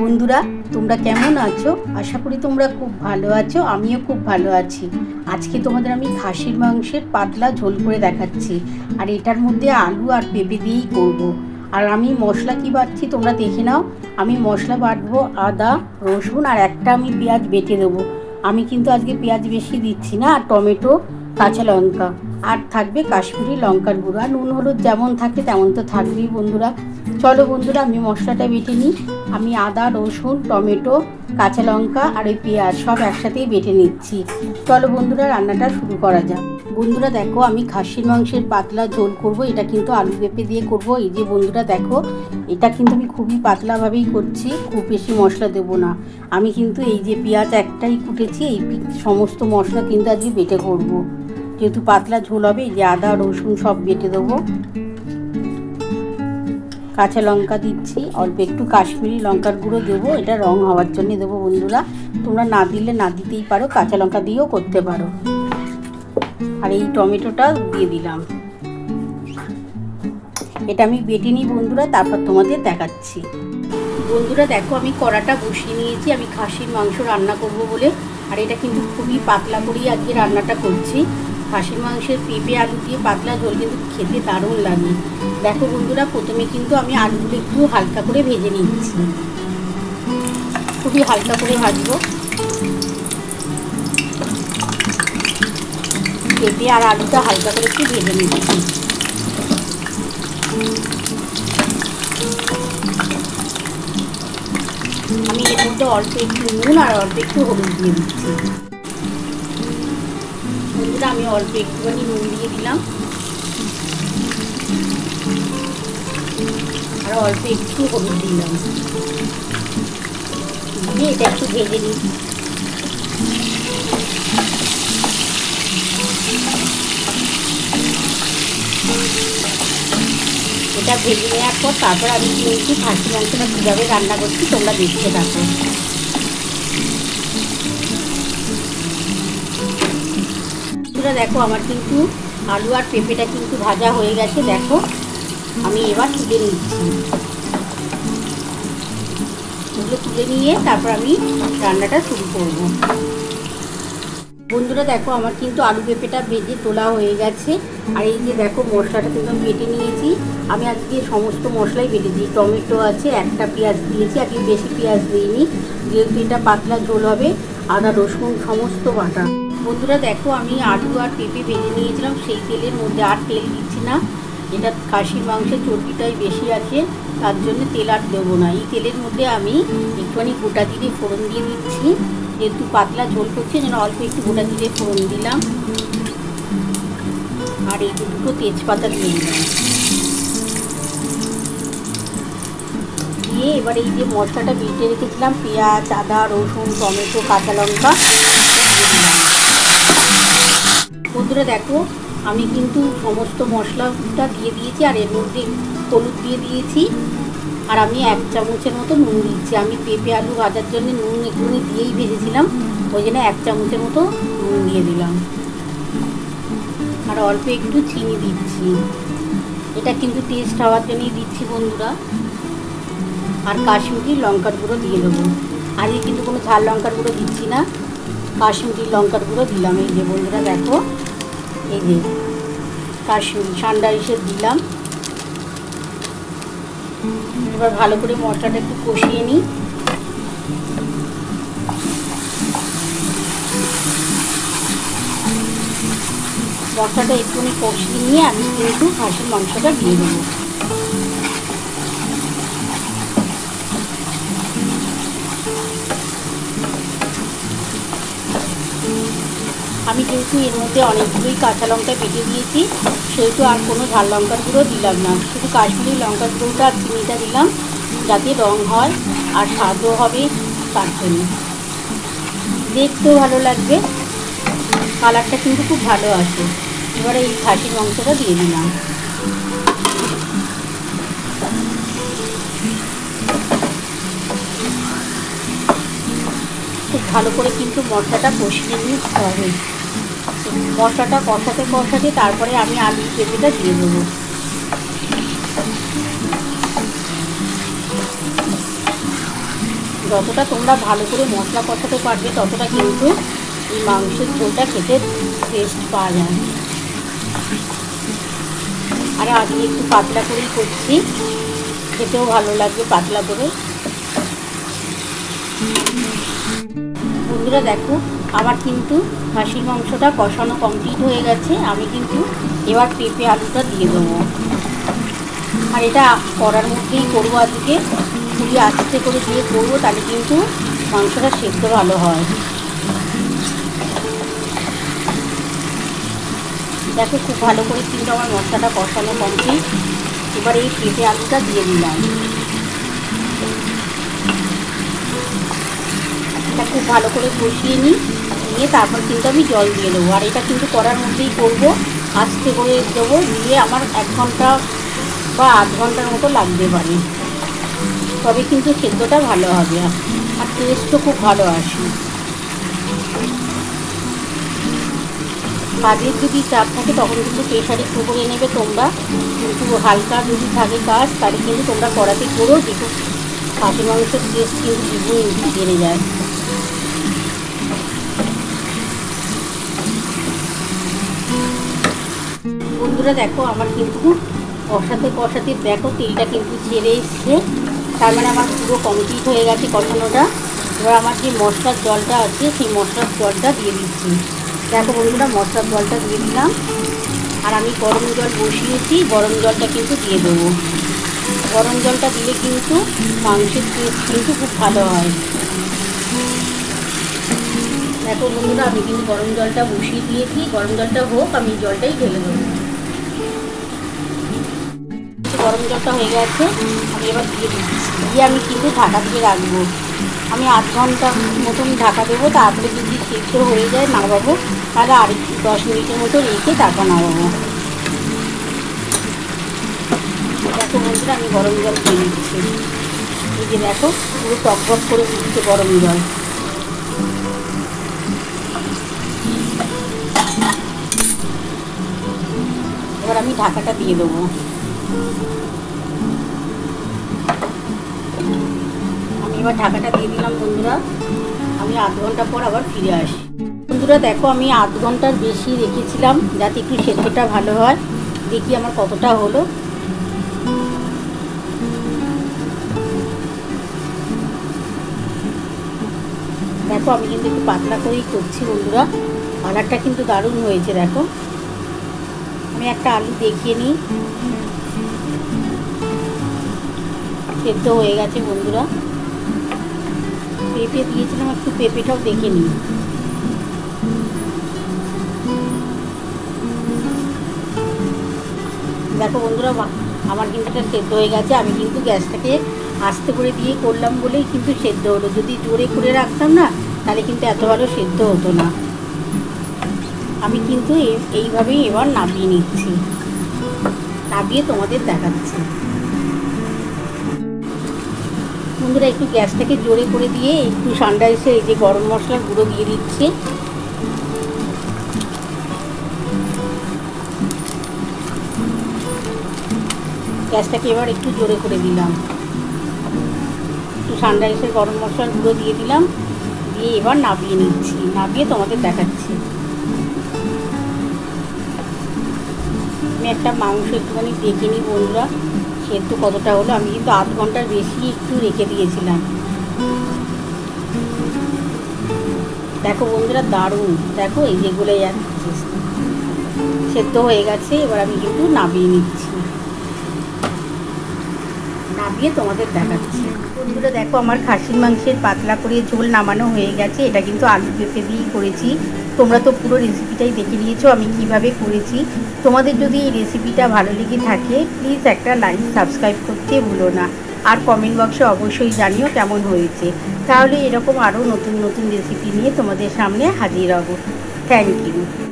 বন্ধুরা তোমরা কেমন আছো? আশা করি তোমরা খুব ভালো আছো। আমিও খুব ভালো আছি। আজকে তোমাদের আমি খাসির মাংসের পাতলা ঝোল করে দেখাচ্ছি, আর এটার মধ্যে আলু আর পেঁপে দিয়েই করব। আর আমি মশলা কি বাটছি তোমরা দেখে নাও। আমি মশলা বাটবো আদা, রসুন আর একটা আমি পেঁয়াজ বেটে দেবো। আমি কিন্তু আজকে পেঁয়াজ বেশি দিচ্ছি না, আর টমেটো, কাঁচা লঙ্কা, আর থাকবে কাশ্মীরি লঙ্কার গুঁড়ো, আর নুন হলুদ যেমন থাকে তেমন তো থাকবেই। বন্ধুরা চলো বন্ধুরা আমি মশলাটা বেটে নিই। আমি আদা, রসুন, টমেটো, কাঁচা লঙ্কা আর এই পেঁয়াজ সব একসাথেই বেটে নিচ্ছি। চলো বন্ধুরা রান্নাটা শুরু করা যাক। বন্ধুরা দেখো আমি খাসির মাংসের পাতলা ঝোল করব। এটা কিন্তু আলু পেঁপে দিয়ে করব। এই যে বন্ধুরা দেখো, এটা কিন্তু আমি খুবই পাতলাভাবেই করছি, খুব বেশি মশলা দেবো না। আমি কিন্তু এই যে পেঁয়াজ একটাই কুটেছি, এই সমস্ত মশলা কিন্তু আজকে বেটে করব। যেহেতু পাতলা ঝোল হবে, এই যে আদা রসুন সব বেটে দেবো। কাঁচা লঙ্কা দিচ্ছি, অল্প একটু কাশ্মীরি লঙ্কার গুঁড়ো দেবো, এটা রং হওয়ার জন্য দেবো। বন্ধুরা তোমরা না দিলে না দিতেই পারো, কাঁচা লঙ্কা দিয়েও করতে পারো। আর এই টমেটোটা দিয়ে দিলাম। এটা আমি বেটে নিই বন্ধুরা, তারপর তোমাদের দেখাচ্ছি। বন্ধুরা দেখো আমি কড়াটা বসিয়ে নিয়েছি, আমি খাসির মাংস রান্না করব বলে। আর এটা কিন্তু খুবই পাতলা করেই আজকে রান্নাটা করছি। খাসির মাংসের পেঁপে আলু দিয়ে পাতলা ঝোল কিন্তু খেতে দারুণ লাগে। দেখো বন্ধুরা প্রথমে কিন্তু আমি আলুগুলো একটু হালকা করে ভেজে নিচ্ছি, খুবই হালকা করে ভাজবো। পেঁপে আর আলুটা হালকা করে একটু ভেজে নিচ্ছি। আমি এর মধ্যে অল্প একটু নুন আর অল্প একটু হলুদ দিয়ে দিচ্ছি। বন্ধুরা আমি অল্প একটুখানি নুন দিয়ে দিলাম, আর অল্প একটু হলুদ দিলাম, দিয়ে এটা একটু ভেজে নিই। এটা ভেজে নেওয়ার পর তারপর আমি কিন্তু খাসির মাংসটা কীভাবে রান্না করছি তোমরা দেখতে থাকো। দেখো আমার কিন্তু আলু আর পেঁপেটা কিন্তু ভাজা হয়ে গেছে। দেখো আমি এবার তুলে নিচ্ছি। এগুলো তুলে নিয়ে তারপর আমি রান্নাটা শুরু করব। বন্ধুরা দেখো আমার কিন্তু আলু পেঁপেটা ভেজে তোলা হয়ে গেছে। আর এই যে দেখো মশলাটা কিন্তু আমি বেটে নিয়েছি। আমি আজকে সমস্ত মশলাই বেটেছি। টমেটো আছে, একটা পেঁয়াজ দিয়েছি, আজকে বেশি পেঁয়াজ দিইনি যেহেতু এটা পাতলা ঝোল হবে। আদা রসুন সমস্ত বাটা। বন্ধুরা দেখো আমি আলু আর পেঁপে ভেজে নিয়েছিলাম, সেই তেলের মধ্যে আর তেল দিচ্ছি না। এটা খাসির মাংসের চর্বিটাই বেশি আছে, তার জন্য তেল আর দেবো না। এই তেলের মধ্যে আমি একটুখানি গোটা জিরে ফোড়ন দিয়ে দিচ্ছি, যেহেতু পাতলা ঝোল করছে যেন অল্প একটু গোটা জিরে ফোড়ন দিলাম। আর এই দুটো তেজপাতা দিয়ে দিলাম। দিয়ে এবার এই যে মশলাটা বেটে রেখেছিলাম, পেঁয়াজ, আদা রসুন, টমেটো, কাঁচা লঙ্কা দিয়ে দিলাম। বন্ধুরা দেখো আমি কিন্তু সমস্ত মশলাটা দিয়ে দিয়েছি, আর এর মধ্যে হলুদ দিয়ে দিয়েছি, আর আমি 1 চামচের মতো নুন দিচ্ছি। আমি পেঁপে আলু ভাজার জন্য নুন একটুখানি দিয়েই ভেজেছিলাম, ওই জন্য 1 চামচের মতো নুন দিয়ে দিলাম। আর অল্প একটু চিনি দিচ্ছি, এটা কিন্তু টেস্ট হওয়ার জন্যই দিচ্ছি বন্ধুরা। আর কাশ্মীরি লঙ্কার গুঁড়ো দিয়ে দেবো। আজকে কিন্তু কোনো ঝাল লঙ্কার গুঁড়ো দিচ্ছি না, কাশ্মীরি লঙ্কার গুঁড়ো দিলাম। এই যে বন্ধুরা দেখো এই যে কাশ্মীরি সানরাইসের দিলাম। এবার ভালো করে মশলাটা একটু কষিয়ে নিই। মশলাটা একটুখানি কষিয়ে নিয়ে আমি কিন্তু খাসির মাংসটা দিয়ে দেবো। আমি যেহেতু এর মধ্যে অনেকগুলোই কাঁচা লঙ্কা বেটে দিয়েছি, সেহেতু আর কোনো ঝাল লঙ্কার গুঁড়ো দিলাম না, শুধু কাশ্মীরি লঙ্কার গুঁড়োটা আর চিনিটা দিলাম, যাতে রং হয় আর স্বাদও হবে, তার জন্য দেখতেও ভালো লাগবে, কালারটা কিন্তু খুব ভালো আসে। এবারে এই খাসির মাংসটা দিয়ে দিলাম। খুব ভালো করে কিন্তু মশলাটা কষিয়ে নিতে হবে। মশলাটা কষাতে কষাতে তারপরে আমি আলু পেঁপেটা দিয়ে দেবো। যতটা তোমরা ভালো করে মশলা কষাতে পারবে ততটা কিন্তু এই মাংসের ঝোলটা খেতে টেস্ট পাওয়া যায়। আর আজকে একটু পাতলা করেই করছি, খেতেও ভালো লাগবে পাতলা করে। বন্ধুরা দেখো, আমার কিন্তু খাসির মাংসটা কষানো কমপ্লিট হয়ে গেছে। আমি কিন্তু এবার পেঁপে আলুটা দিয়ে দেবো। আর এটা কড়ার মধ্যেই করবো আজকে, খুবই আস্তে করে দিয়ে করবো, তাহলে কিন্তু মাংসটা সেদ্ধ ভালো হয়। দেখো খুব ভালো করে কিন্তু আমার মশলাটা কষানো কমপ্লিট। এবার এই পেঁপে আলুটা দিয়ে দিলাম। এটা খুব ভালো করে কষিয়ে নিয়ে তারপর কিন্তু আমি জল দিয়ে দেবো। আর এটা কিন্তু কড়ার মধ্যেই করবো, আস্তে করে দেবো, দিয়ে আমার 1 ঘন্টা বা আধ ঘন্টার মতো লাগতে পারে, তবে কিন্তু সেদ্ধটা ভালো হবে আর টেস্টও খুব ভালো আসে। কাজের যদি চাপ থাকে তখন কিন্তু প্রেশারে করে নেবে তোমরা, কিন্তু হালকা যদি থাকে কাজ তাহলে কিন্তু তোমরা কড়াতে করো, যেটুকু খাসির মাংসের টেস্ট কিন্তু দ্বিগুণ বেড়ে যায়। বন্ধুরা দেখো, আমার কিন্তু কষাতে কষাতে দেখো তেলটা কিন্তু ছেড়ে এসছে, তার মানে আমার পুরো কমপ্লিট হয়ে গেছে কষানোটা। এবার আমার যে মশলার জলটা আছে সেই মশলার জলটা দিয়ে দিচ্ছি। দেখো বন্ধুরা, মশলার জলটা দিয়ে দিলাম। আর আমি গরম জল বসিয়েছি, গরম জলটা কিন্তু দিয়ে দেবো। গরম জলটা দিলে কিন্তু মাংসের টেস্ট কিন্তু খুব ভালো হয়। দেখো বন্ধুরা, আমি কিন্তু গরম জলটা বসিয়ে দিয়েছি, গরম জলটা হোক, আমি জলটাই ঢেলে দেবো। গরম জলটা হয়ে গেছে, আমি এবার দিয়ে দিচ্ছি। দিয়ে আমি কিন্তু ঢাকা দিয়ে রাখবো। আমি আধ ঘন্টা মতন ঢাকা দেবো, তারপরে যদি সেদ্ধ হয়ে যায় নামাবো, তাহলে আর 10 মিনিটের মতো রেখে তারপর নামাবো। দেখো বন্ধুরা, আমি গরম জল দিয়ে দিচ্ছি। এই যে দেখো, পুরো টকবক করে উঠছে গরম জল। এবার আমি ঢাকাটা দিয়ে দেবো। আমি এবার ঢাকাটা দিয়ে দিলাম বন্ধুরা। আমি আধ ঘন্টা পর আবার ফিরে আসি। বন্ধুরা দেখো, আমি আধ ঘন্টার বেশি রেখেছিলাম যাতে একটু সেদ্ধটা ভালো হয়। দেখি আমার কতটা হলো। দেখো, আমি কিন্তু একটু পাতলা করেই করছি বন্ধুরা। কালারটা কিন্তু দারুণ হয়েছে। দেখো, আমি একটা আলু দেখিয়ে নিই। সেদ্ধ হয়ে গেছে বন্ধুরা। পেঁপে দিয়েছিলাম, একটু পেঁপেটাও দেখে নিই। দেখো বন্ধুরা, আমার কিন্তু এটা সেদ্ধ হয়ে গেছে। আমি কিন্তু গ্যাসটাকে আস্তে করে দিয়ে করলাম বলেই কিন্তু সেদ্ধ হলো। যদি জোরে করে রাখতাম না, তাহলে কিন্তু এত ভালো সেদ্ধ হতো না। আমি কিন্তু এইভাবেই এবার নামিয়ে নিচ্ছি, নামিয়ে তোমাদের দেখাচ্ছি। বন্ধুরা, একটু গ্যাসটাকে জোরে করে দিয়ে একটু ঠান্ডা এসে এই যে গরম মশলার গুঁড়ো দিয়ে দিচ্ছি। গ্যাসটাকে এবার একটু জোরে করে দিলাম, একটু ঠান্ডা এসে গরম মশলার গুঁড়ো দিয়ে দিলাম, দিয়ে এবার নামিয়ে নিচ্ছি, নামিয়ে তোমাদের দেখাচ্ছি। আমি একটা মাংস একটুখানি দেখে নিই বন্ধুরা, সেদ্ধ কতটা হলো। আমি কিন্তু আধ ঘন্টার বেশি একটু রেখে দিয়েছিলাম। দেখো বন্ধুরা, দারুণ। দেখো, এই যে গলে যাচ্ছে, সেদ্ধ হয়ে গেছে। এবার আমি কিন্তু নামিয়ে নিচ্ছি, নামিয়ে তোমাদের দেখাচ্ছি। বন্ধুরা দেখো, আমার খাসির মাংসের পাতলা করে ঝোল নামানো হয়ে গেছে। এটা কিন্তু আলু পেঁপে দিয়েই করেছি। তোমরা তো পুরো রেসিপিটাই দেখে নিয়েছো আমি কিভাবে করেছি। তোমাদের যদি এই রেসিপিটা ভালো লেগে থাকে, প্লিজ একটা লাইক সাবস্ক্রাইব করতে ভুলো না। আর কমেন্ট বক্সে অবশ্যই জানিও কেমন হয়েছে। তাহলে এরকম আরও নতুন নতুন রেসিপি নিয়ে তোমাদের সামনে হাজির হব। Thank you.